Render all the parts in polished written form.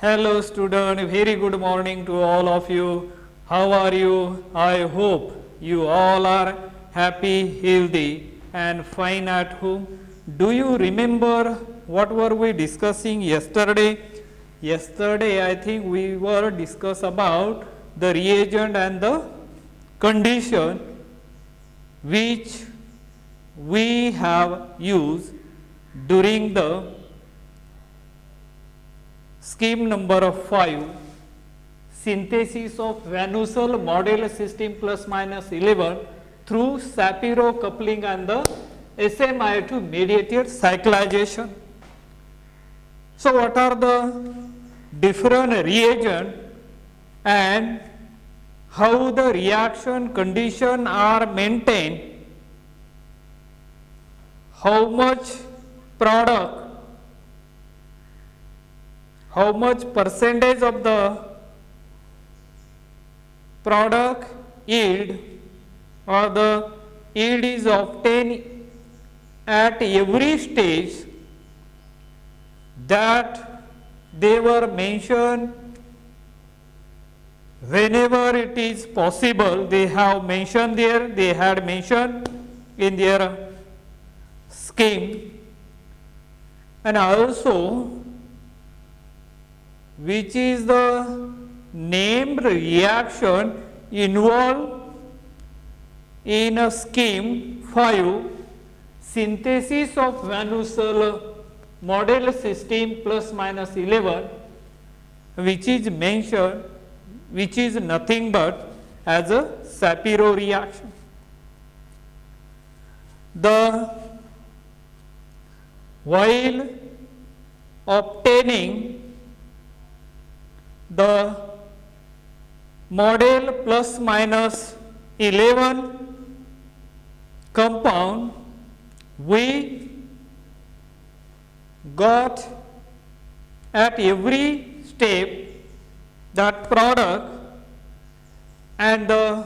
Hello student, very good morning to all of you. How are you? I hope you all are happy, healthy and fine at home. Do you remember what were we discussing yesterday? Yesterday I think we were discuss about the reagent and the condition which we have used during the scheme number 5, synthesis of Van Ussel model system plus minus 11 through Shapiro coupling and the SMI2 mediated cyclization. So, what are the different reagents and how the reaction condition are maintained, how much product, how much percentage of the product yield or the yield is obtained at every stage, that they were mentioned whenever it is possible. They have mentioned there, they had mentioned in their scheme, and also which is the named reaction involved in a scheme 5, synthesis of Van Ussel model system plus minus 11, which is mentioned, which is nothing but as a Shapiro reaction. While obtaining the model plus minus 11 compound, we got at every step that product, and the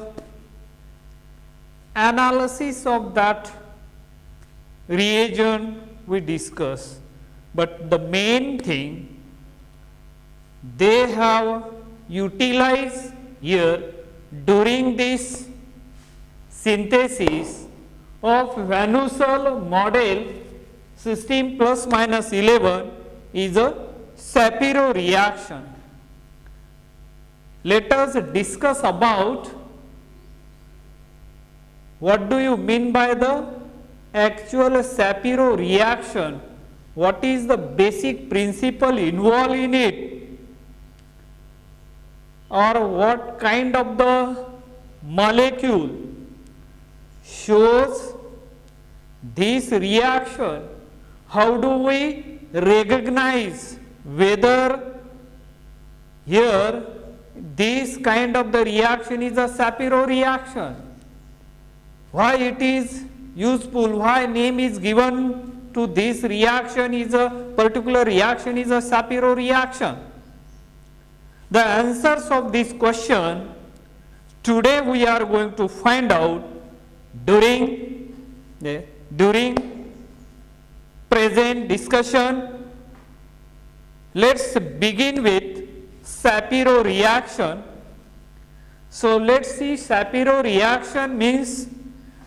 analysis of that reagent we discuss. But the main thing they have utilized here during this synthesis of Van Ussel model system plus minus 11 is a Shapiro reaction. Let us discuss about what do you mean by the actual Shapiro reaction, what is the basic principle involved in it, or what kind of the molecule shows this reaction, how do we recognize whether here this kind of the reaction is a Shapiro reaction, why it is useful, why name is given to this reaction is a particular reaction is a Shapiro reaction. The answers of this question today we are going to find out during present discussion. Let's begin with Shapiro reaction. So let's see, Shapiro reaction means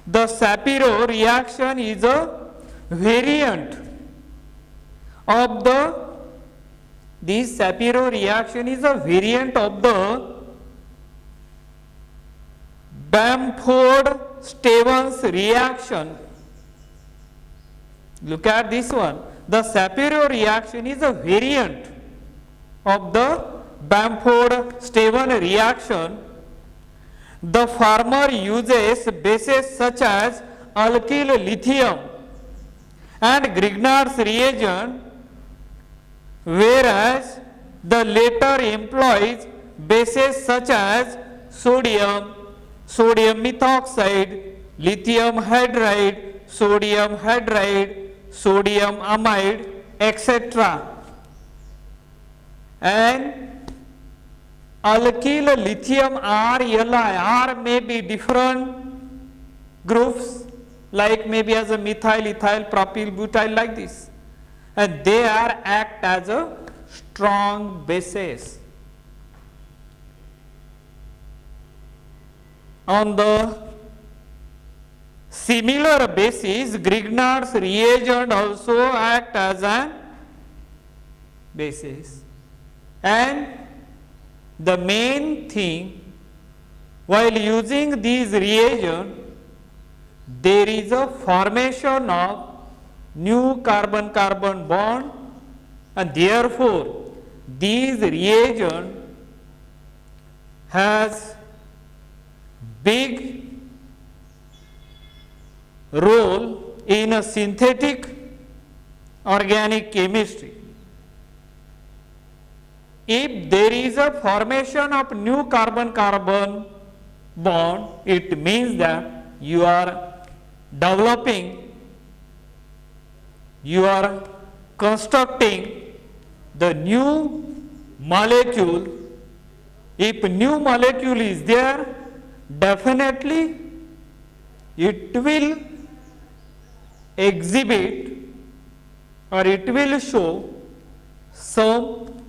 the Shapiro reaction is a variant of this Shapiro reaction is a variant of the Bamford-Stevens reaction. Look at this one. The Shapiro reaction is a variant of the Bamford-Stevens reaction. The former uses bases such as alkyl lithium and Grignard's reagent, whereas the latter employs bases such as sodium methoxide, lithium hydride, sodium amide, etc. And alkyl lithium R may be different groups, like maybe as a methyl, ethyl, propyl, butyl, like this, and they are act as a strong bases. On the similar basis, Grignard's reagent also act as an basis. And the main thing, while using these reagents, there is a formation of new carbon-carbon bond, and therefore these reagent has big role in a synthetic organic chemistry. If there is a formation of new carbon-carbon bond, it means that you are developing, you are constructing the new molecule. If new molecule is there, definitely it will exhibit or it will show some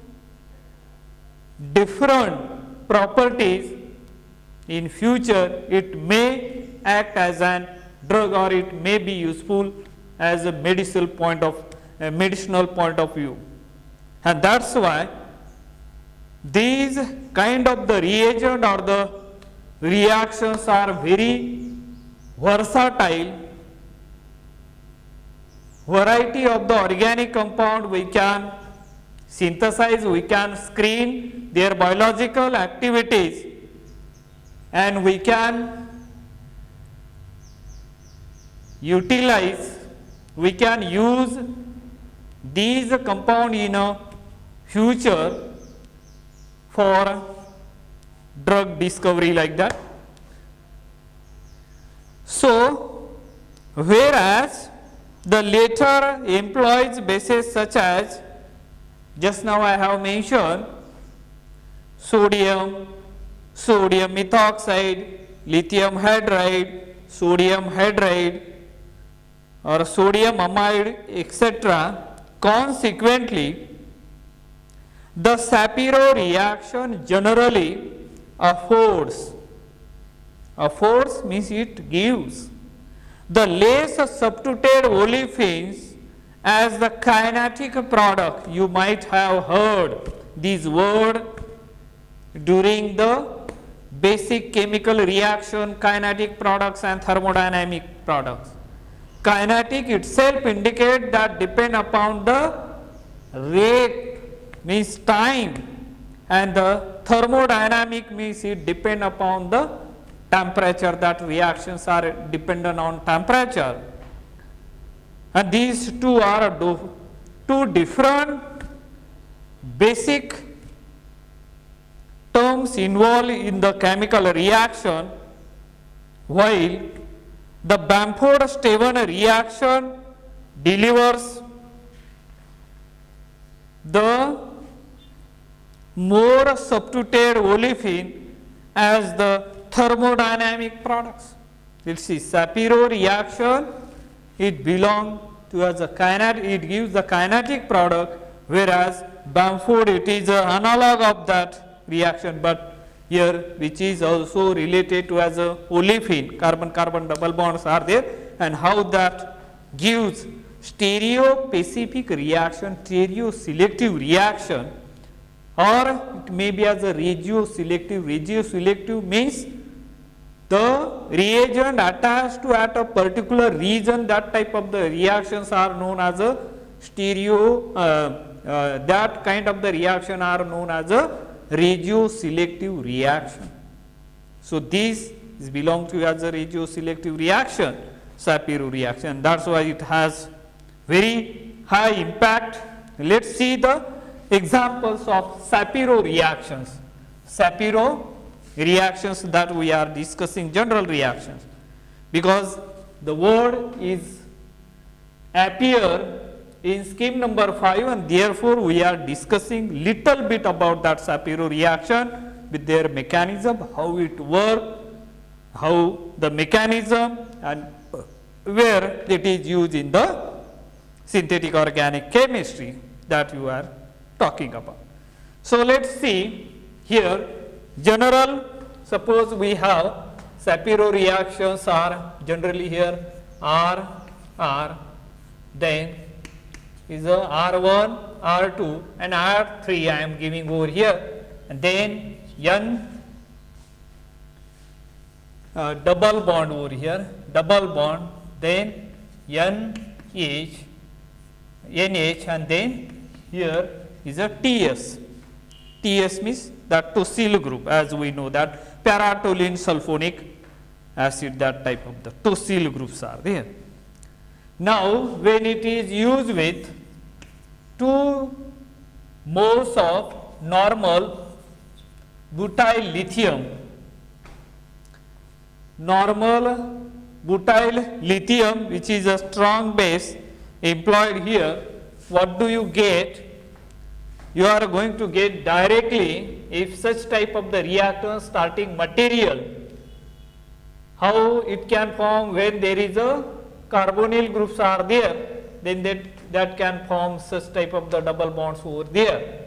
different properties. In future it may act as an drug or it may be useful as a medicinal point of view. And that's why these kind of the reagent or the reactions are very versatile. Variety of the organic compound we can synthesize, we can screen their biological activities, and we can utilize, we can use these compound in a future for drug discovery like that. So, whereas the later employs bases such as, just now I have mentioned sodium, sodium methoxide, lithium hydride, sodium hydride or sodium amide, etc. Consequently, the Shapiro reaction generally affords means it gives the less substituted olefins as the kinetic product. You might have heard this word during the basic chemical reaction, kinetic products and thermodynamic products. Kinetic itself indicates that depend upon the rate, means time, and the thermodynamic means it depend upon the temperature, that reactions are dependent on temperature. And these two are two different basic terms involved in the chemical reaction, while the Bamford-Stevens reaction delivers the more substituted olefin as the thermodynamic products. You see, Shapiro reaction, it belongs to as a kinetic, it gives the kinetic product, whereas Bamford, it is an analog of that reaction, but here which is also related to as a olefin, carbon-carbon double bonds are there, and how that gives stereopacific reaction, stereoselective reaction, or it may be as a regioselective. Regioselective means the reagent attached to at a particular region, that type of the reactions are known as a stereo, that kind of the reaction are known as a regioselective reaction. So, this belongs to as a regioselective reaction, Shapiro reaction. That is why it has very high impact. Let us see the examples of Shapiro reactions. Shapiro reactions that we are discussing, general reactions, because the word is appear in scheme number 5, and therefore we are discussing little bit about that Shapiro reaction with their mechanism, how it works, how the mechanism, and where it is used in the synthetic organic chemistry that you are talking about. So, let us see here general, suppose we have Shapiro reactions are generally here R, then is a R1, R2 and R3 I am giving over here, and then N double bond over here, double bond, then NH, and then here is a TS. TS means that tosyl group, as we know that paratoluene sulfonic acid, that type of the tosyl groups are there. Now, when it is used with 2 moles of normal butyl lithium, normal butyl lithium which is a strong base employed here, what do you get? You are going to get directly, if such type of the reactor starting material, how it can form when there is a carbonyl groups are there, then that can form such type of the double bonds over there.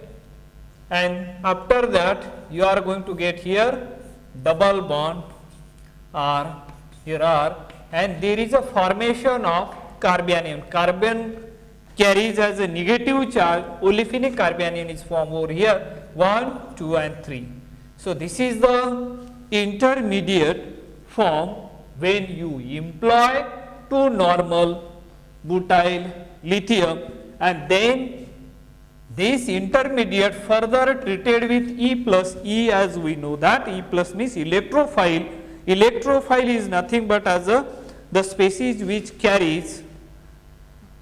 And after that you are going to get here double bond R, here R, and there is a formation of carbanion. Carbon carries as a negative charge, olefinic carbanion is formed over here 1, 2 and 3. So, this is the intermediate form when you employ 2 normal butyl lithium, and then this intermediate further treated with E plus. E, as we know that E plus means electrophile. Electrophile is nothing but as the species which carries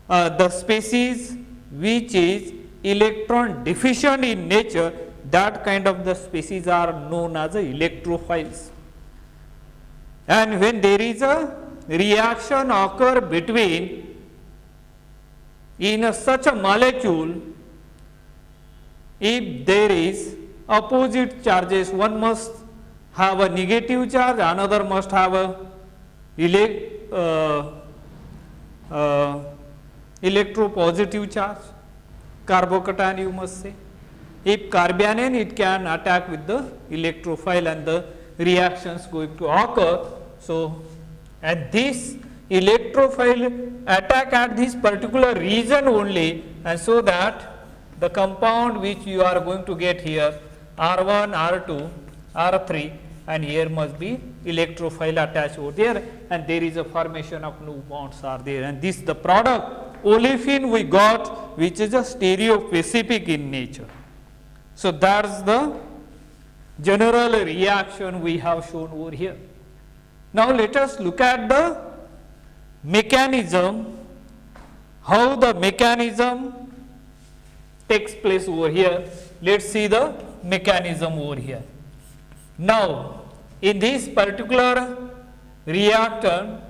the species which is electron deficient in nature, that kind of the species are known as electrophiles. And when there is a reaction occur between in such a molecule, if there is opposite charges, one must have a negative charge, another must have a electropositive charge, carbocation you must say. If carbanion, it can attack with the electrophile and the reactions going to occur. So, and this electrophile attack at this particular region only, and so that the compound which you are going to get here R1, R2, R3, and here must be electrophile attached over there, and there is a formation of new bonds are there, and this the product olefin we got, which is a stereopacific in nature. So, that is the general reaction we have shown over here. Now, let us look at the mechanism, how the mechanism takes place over here. Let us see the mechanism over here. Now, in this particular reactor,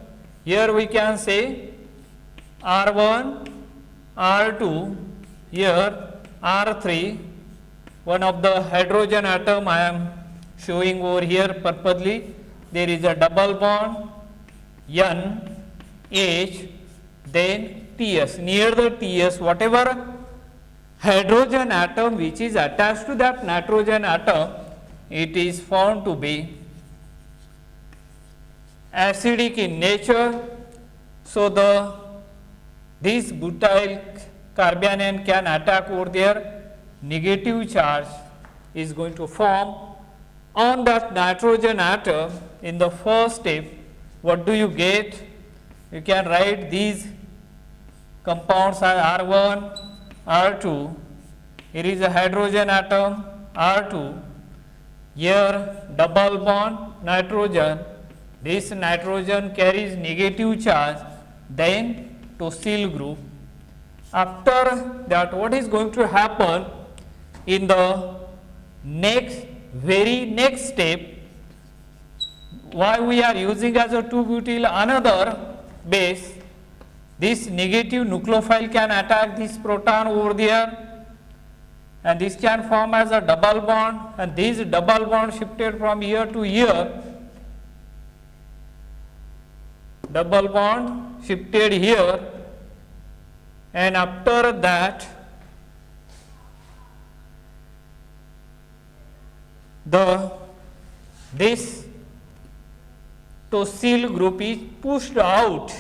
here we can say R1, R2, here R3, one of the hydrogen atom I am showing over here purposely, there is a double bond N, H, then TS. Near the TS, whatever hydrogen atom which is attached to that nitrogen atom, it is found to be acidic in nature. So, this butyl carbanion can attack over there, negative charge is going to form on that nitrogen atom. In the first step, what do you get? You can write these compounds as R1, R2, here is a hydrogen atom R2, here double bond nitrogen, this nitrogen carries negative charge, then tosyl group. After that, what is going to happen in the very next step, why we are using as a 2-butyl another base, this negative nucleophile can attack this proton over there, and this can form as a double bond, and this double bond shifted from here to here, double bond shifted here, and after that this tosyl group is pushed out,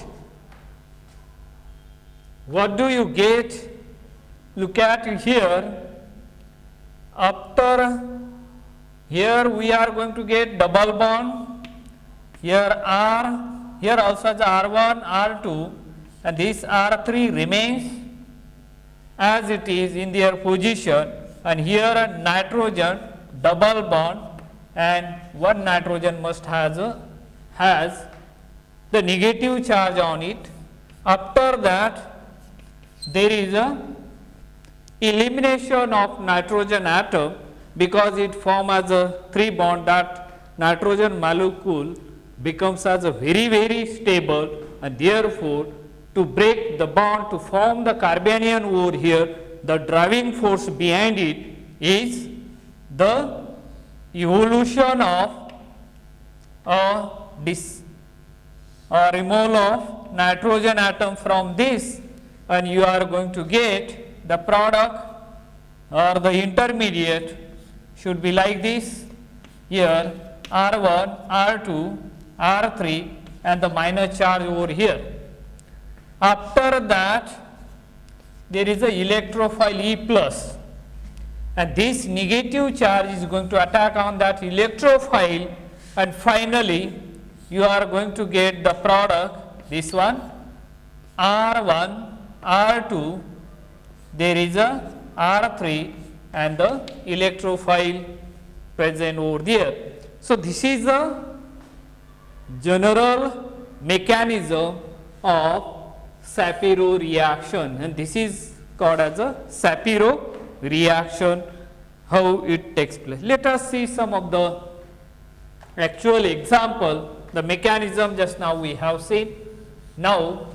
what do you get? Look at here. After here we are going to get double bond. Here R, here also the R1, R2, and this R3 remains as it is in their position, and here a nitrogen double bond, and one nitrogen must has the negative charge on it. After that, there is a elimination of nitrogen atom because it forms as a 3 bond. That nitrogen molecule becomes as a very stable, and therefore to break the bond to form the carbanion over here, the driving force behind it is the evolution of a removal of nitrogen atom from this, and you are going to get the product or the intermediate should be like this. Here R1, R2, R3 and the minus charge over here. After that, there is a electrophile E plus, and this negative charge is going to attack on that electrophile, and finally you are going to get the product, this one R1, R2, there is a R3 and the electrophile present over there. So, this is the general mechanism of Shapiro reaction, and this is called as a Shapiro reaction, how it takes place. Let us see some of the actual example. The mechanism just now we have seen. Now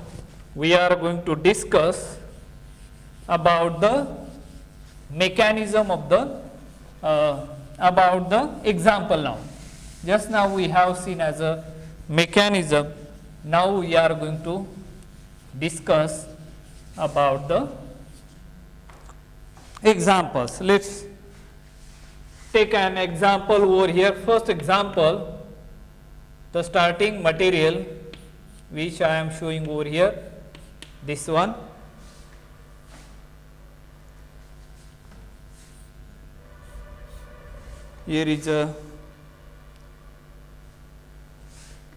we are going to discuss about the mechanism of the about the example now. Just now we have seen as a mechanism. Now we are going to discuss about the examples. Let's take an example over here. First example, the starting material which I am showing over here, this one. Here is a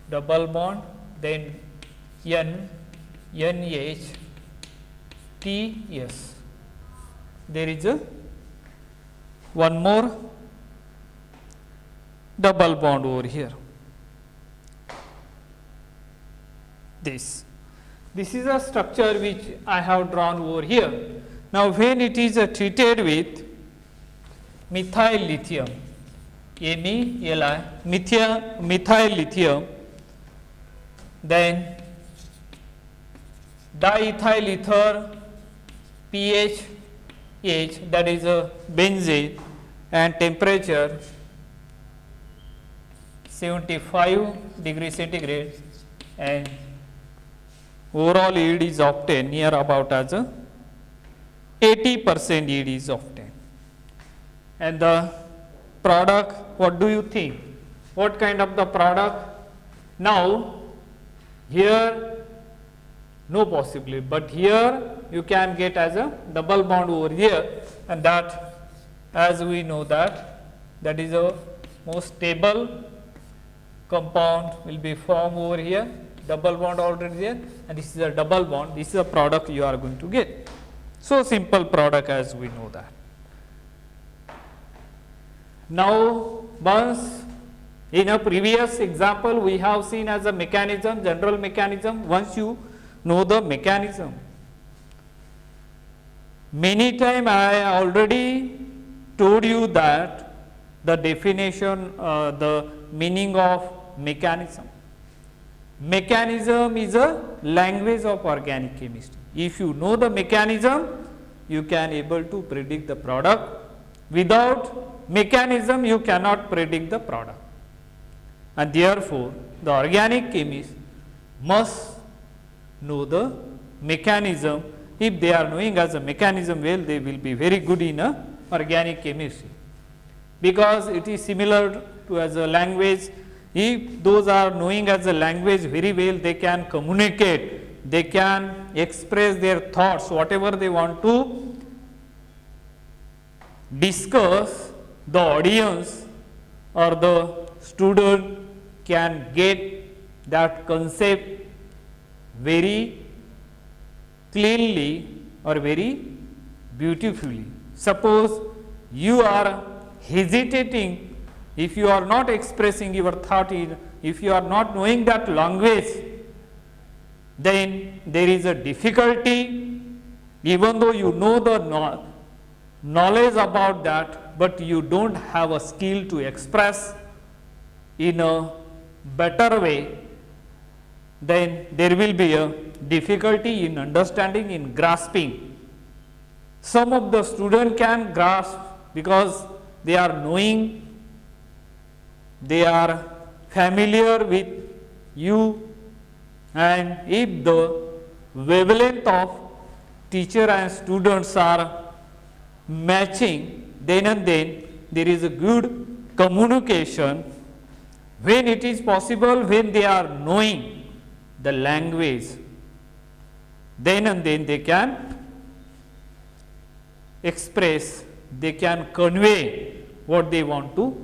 double bond, then N, NH, TS. There is a one more double bond over here. This is a structure which I have drawn over here. Now, when it is treated with methyl lithium, MELI, methyl lithium, then diethyl ether, pH, that is a benzene, and temperature 75 degree centigrade, and overall yield is obtained near about as a 80% yield is obtained. And the product, what do you think? What kind of the product? Now, here no possibility, but here you can get as a double bond over here, and that, as we know, that is a most stable compound will be formed over here, double bond already there, and this is a double bond. This is a product you are going to get. So simple product, as we know that. Now, once in a previous example we have seen as a mechanism, general mechanism. Once you know the mechanism, many times I already told you that the definition, the meaning of mechanism. Mechanism is a language of organic chemistry. If you know the mechanism, you can able to predict the product. Without mechanism, you cannot predict the product. And therefore, the organic chemist must know the mechanism. If they are knowing as a mechanism well, they will be very good in a organic chemistry. because it is similar to as a language. If those are knowing as a language very well, they can communicate, they can express their thoughts, whatever they want to discuss, the audience or the student can get that concept very cleanly or very beautifully. Suppose you are hesitating, if you are not expressing your thought, if you are not knowing that language, then there is a difficulty, even though you know the knowledge about that, but you don't have a skill to express in a better way, then there will be a difficulty in understanding, in grasping. Some of the student can grasp because they are knowing, they are familiar with you, and if the wavelength of teacher and students are matching, then and then there is a good communication. When it is possible, when they are knowing the language, then and then they can express, they can convey what they want to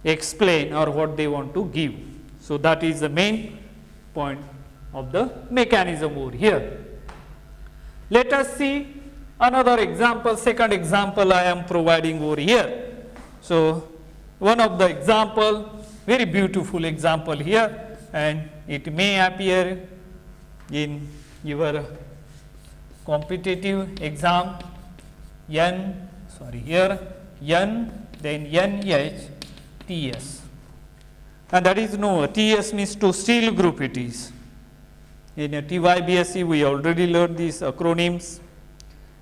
explain or what they want to give. So, that is the main point of the mechanism over here. Let us see another example, second example I am providing over here. So, one of the example, very beautiful example here, and it may appear in your competitive exam, N, then NH, TS, and that is no, TS means to steel group it is. In a TYBSc we already learned these acronyms,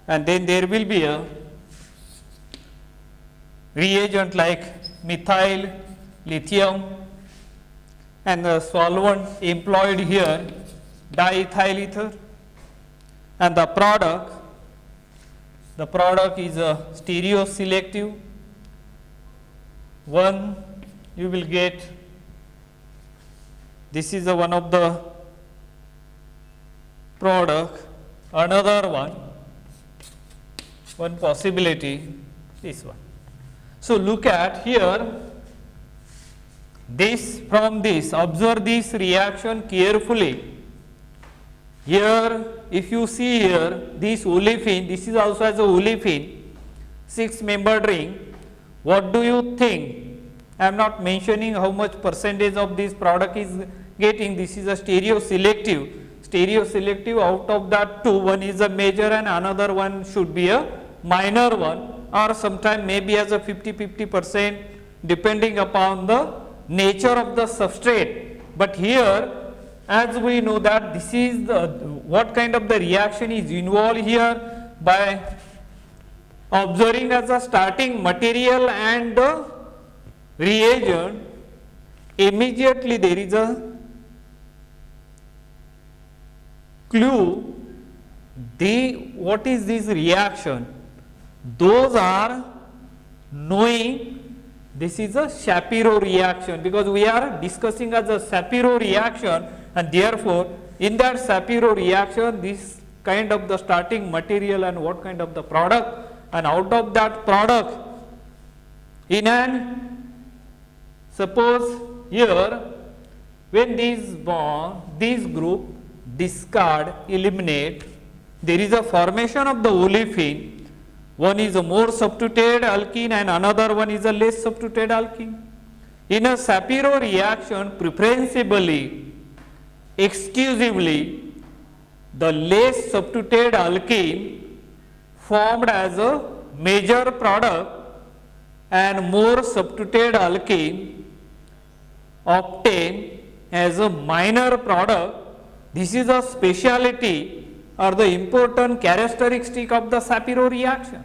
and then there will be a reagent like methyl lithium, and the solvent employed here diethyl ether, and the product is a stereoselective. One you will get, this is one of the product, another one possibility, this one. So, look at here, this, from this, observe this reaction carefully. Here, if you see here, this olefin, this is also as a olefin, 6-membered ring. What do you think? I am not mentioning how much percentage of this product is getting. This is a stereoselective. Stereoselective, out of that two, one is a major and another one should be a minor one, or sometime maybe as a 50% depending upon the nature of the substrate. But here, as we know that this is the, what kind of the reaction is involved here, by observing as a starting material and the reagent, immediately there is a clue, what is this reaction? Those are knowing this is a Shapiro reaction, because we are discussing as a Shapiro reaction, and therefore, in that Shapiro reaction, this kind of the starting material and what kind of the product, and out of that product, in an, suppose here, when these bond, this group discard, eliminate, there is a formation of the olefin. One is a more substituted alkene and another one is a less substituted alkene. In a Shapiro reaction, preferentially, exclusively, the less substituted alkene formed as a major product and more substituted alkene obtained as a minor product. This is a speciality or the important characteristic of the Shapiro reaction,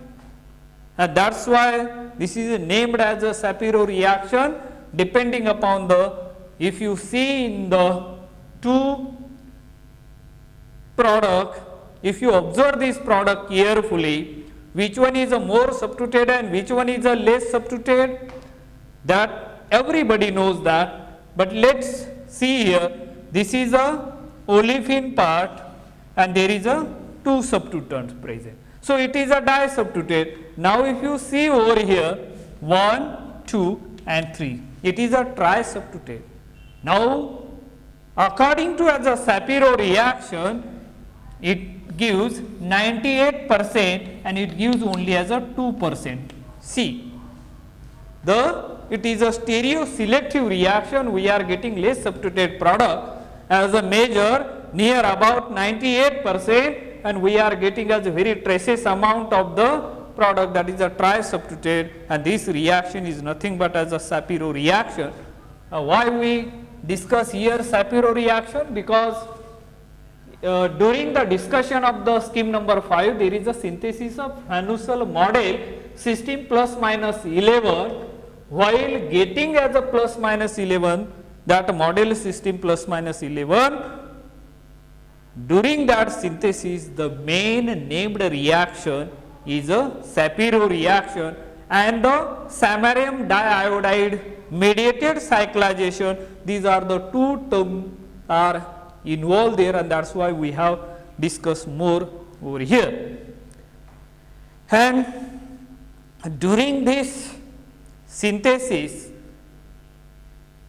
and that is why this is named as a Shapiro reaction, depending upon the, if you see in the two product, if you observe this product carefully, which one is a more substituted and which one is a less substituted, that everybody knows that. But let's see here, this is a olefin part and there is a 2 substituents present. So it is a disubstituted. Now if you see over here 1, 2 and 3, it is a trisubstituted. Now according to as a Shapiro reaction, it gives 98% and it gives only as a 2%. See, it is a stereoselective reaction, we are getting less substituted product as a measure near about 98% and we are getting as a very traces amount of the product, that is a trisubstituted, and this reaction is nothing but as a Shapiro reaction. Why we discuss here Shapiro reaction? Because during the discussion of the scheme number 5, there is a synthesis of Hanussel model system plus minus 11, while getting as a plus minus 11 that model system plus minus 11, during that synthesis the main named reaction is a Shapiro reaction and the samarium diiodide mediated cyclization. These are the two terms are involved there, and that is why we have discussed more over here. And during this synthesis,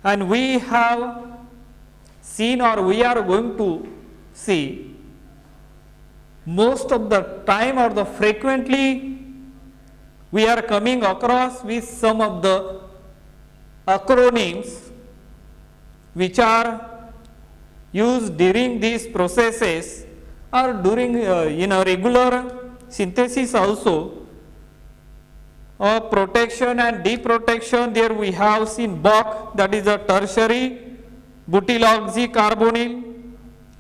and we have seen or we are going to see most of the time or the frequently we are coming across with some of the acronyms which are used during these processes or during in a regular synthesis also. Protection and deprotection, there we have seen BOC, that is a tertiary butyloxycarbonyl,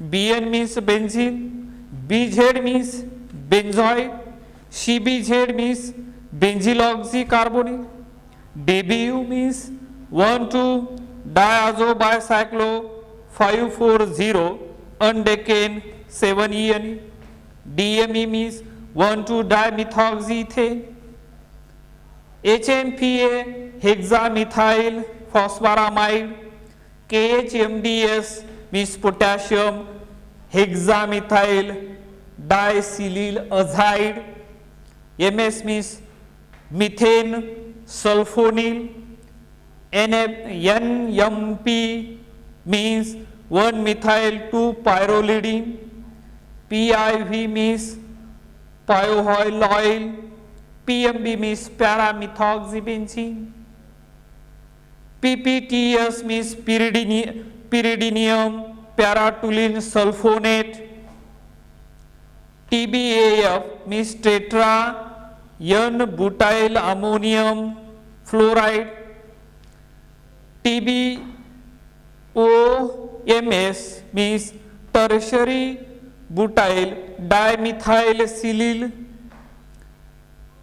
BN means benzene, BZ means benzoid, CBZ means benzyloxycarbonyl, DBU means 1,2-diazobicyclo 540 undecane 7-ene, DME means 1,2-dimethoxyethane, HMPA hexamethyl phosphoramide, KHMDS means potassium hexamethyl diacetyl azide, MS means methane sulfonyl, NMP means 1-methyl-2-pyrrolidine, PIV means pyoyl oil, PMB means paramethoxybenzene, PPTS means pyridinium paratoluene sulfonate, TBAF means tetra N-butyl ammonium fluoride, TBOMS means tertiary butyl dimethyl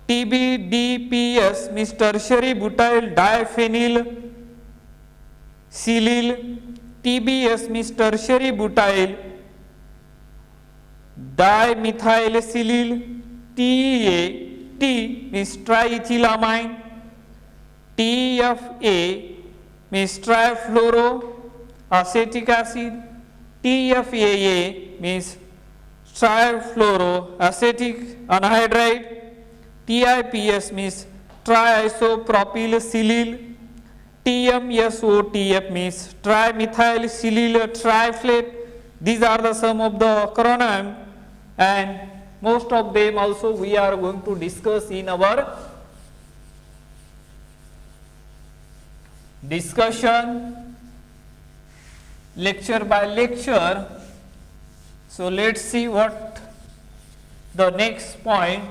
TBDPS means tertiary butyl diphenyl TBS means tertiary butyl dimethyl T means triethylamine, TFA means trifluoroacetic acid, TFAA means trifluoroacetic anhydride, TIPS means triisopropyl TMSOTF means trimethyl triflate. These are the some of the acronym, and most of them also we are going to discuss in our discussion lecture by lecture. So let's see what the next point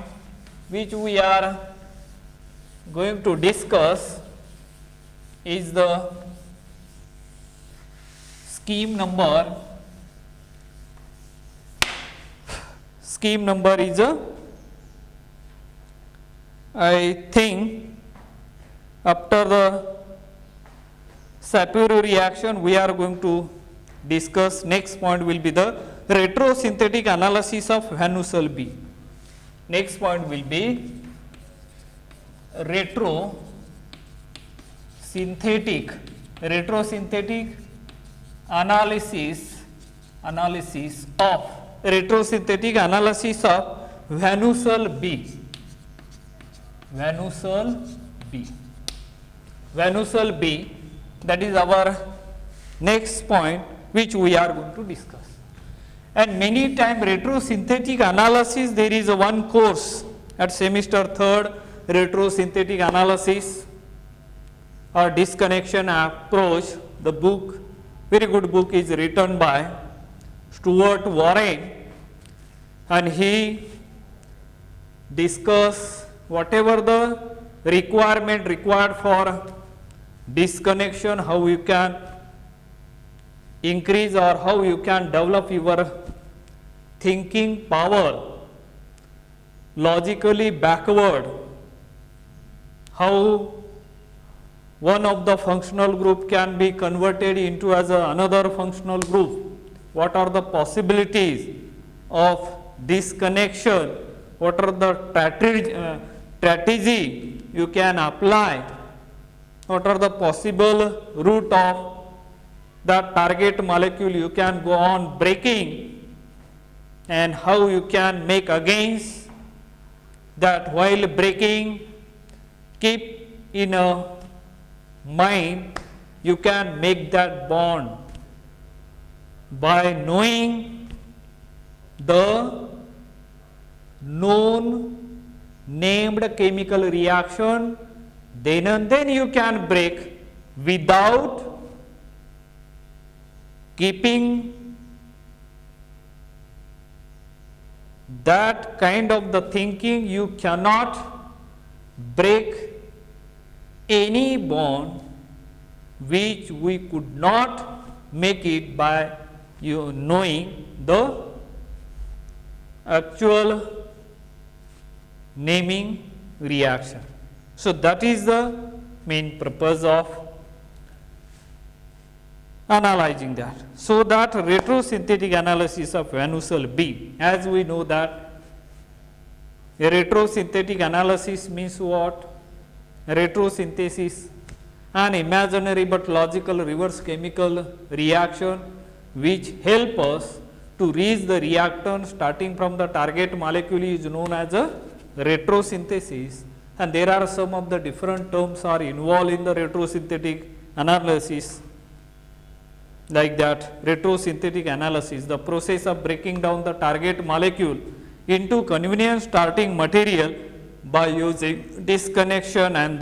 which we are going to discuss is the scheme number. Scheme number is I think after the Shapiro reaction we are going to discuss. Next point will be the retrosynthetic analysis of Hanussel B. next point will be retrosynthetic analysis of Van Ussel B. That is our next point which we are going to discuss. And many times retrosynthetic analysis, there is one course at semester 3rd, retrosynthetic analysis or disconnection approach. The book, very good book, is written by Stuart Warren, and he discuss whatever the requirement required for disconnection, how you can increase or how you can develop your thinking power logically backward, how one of the functional group can be converted into as another functional group, what are the possibilities of disconnection, what are the strategy you can apply, what are the possible route of the target molecule you can go on breaking, and how you can make against that while breaking. Keep in a mind you can make that bond by knowing the known named chemical reaction, then and then you can break without keeping that kind of the thinking. You cannot break any bond which we could not make it by you knowing the actual naming reaction. So that is the main purpose of analyzing that. So that retrosynthetic analysis of Van Ussel B, as we know that a retrosynthetic analysis means what? Retrosynthesis, an imaginary but logical reverse chemical reaction which help us to reach the reactant starting from the target molecule is known as a retrosynthesis, and there are some of the different terms are involved in the retrosynthetic analysis. Like that, retrosynthetic analysis, the process of breaking down the target molecule into convenient starting material by using disconnection and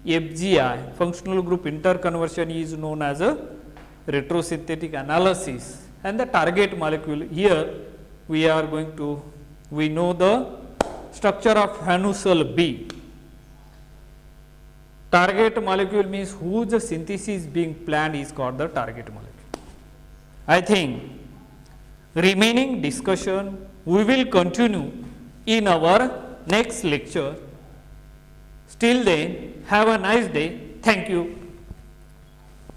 FGI, functional group interconversion, is known as a retrosynthetic analysis. And the target molecule, here we are going to, we know the structure of Van Ussel B. Target molecule means whose synthesis being planned is called the target molecule. I think remaining discussion we will continue in our next lecture. Till then, have a nice day. Thank you.